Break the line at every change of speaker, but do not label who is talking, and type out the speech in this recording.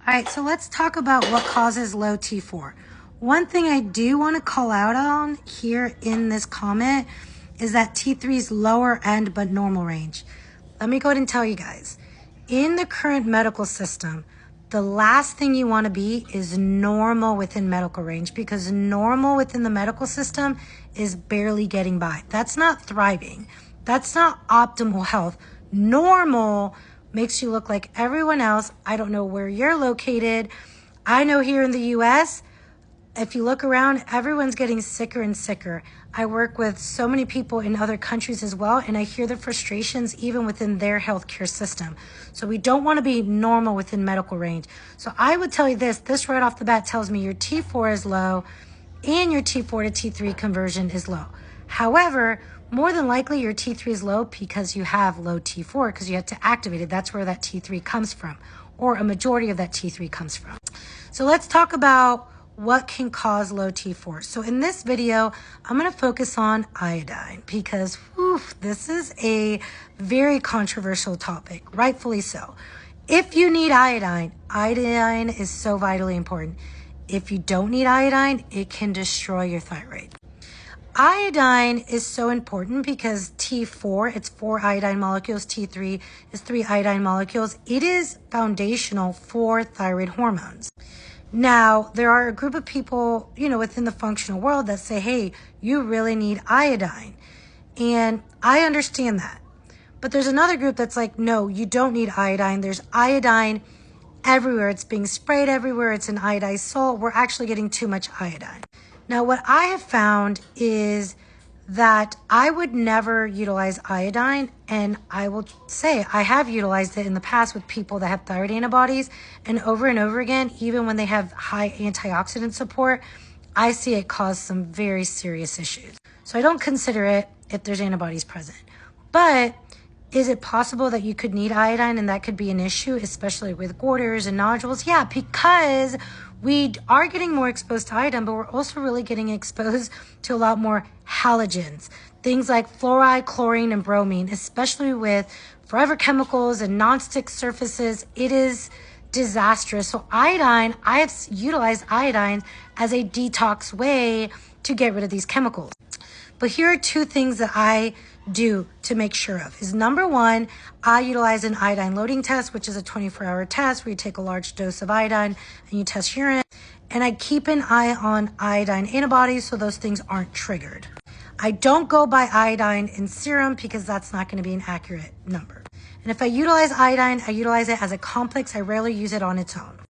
All right, so let's talk about what causes low T4. One thing I do want to call out on here in this comment is that T3 is lower end but normal range. Let me go ahead and tell you guys, in the current medical system, the last thing you want to be is normal within medical range, because normal within the medical system is barely getting by. That's not thriving. That's not optimal health. Normal makes you look like everyone else. I don't know where you're located. I know here in the US, if you look around, everyone's getting sicker and sicker. I work with so many people in other countries as well, and I hear the frustrations even within their healthcare system. So we don't want to be normal within medical range. So I would tell you this right off the bat tells me your T4 is low and your T4 to T3 conversion is low. However, more than likely your T3 is low because you have low T4 because you have to activate it. That's where that T3 comes from, or a majority of that T3 comes from. So let's talk about what can cause low T4. So in this video, I'm going to focus on iodine because this is a very controversial topic, rightfully so. If you need iodine, iodine is so vitally important. If you don't need iodine, it can destroy your thyroid. Iodine is so important because T4, it's 4 iodine molecules, T3 is 3 iodine molecules. It is foundational for thyroid hormones. Now, there are a group of people, within the functional world that say, hey, you really need iodine. And I understand that. But there's another group that's like, no, you don't need iodine. There's iodine everywhere. It's being sprayed everywhere. It's an iodized salt. We're actually getting too much iodine. Now, what I have found is that I would never utilize iodine, and I will say I have utilized it in the past with people that have thyroid antibodies, and over again, even when they have high antioxidant support, I see it cause some very serious issues. So I don't consider it if there's antibodies present. But is it possible that you could need iodine and that could be an issue, especially with goiters and nodules? Yeah, because we are getting more exposed to iodine, but we're also really getting exposed to a lot more halogens. Things like fluoride, chlorine, and bromine, especially with forever chemicals and nonstick surfaces. It is disastrous. So iodine, I have utilized iodine as a detox way to get rid of these chemicals. But here are 2 things that I do to make sure of. Is number 1, I utilize an iodine loading test, which is a 24-hour test where you take a large dose of iodine and you test urine. And I keep an eye on iodine antibodies so those things aren't triggered. I don't go by iodine in serum because that's not going to be an accurate number. And if I utilize iodine, I utilize it as a complex. I rarely use it on its own.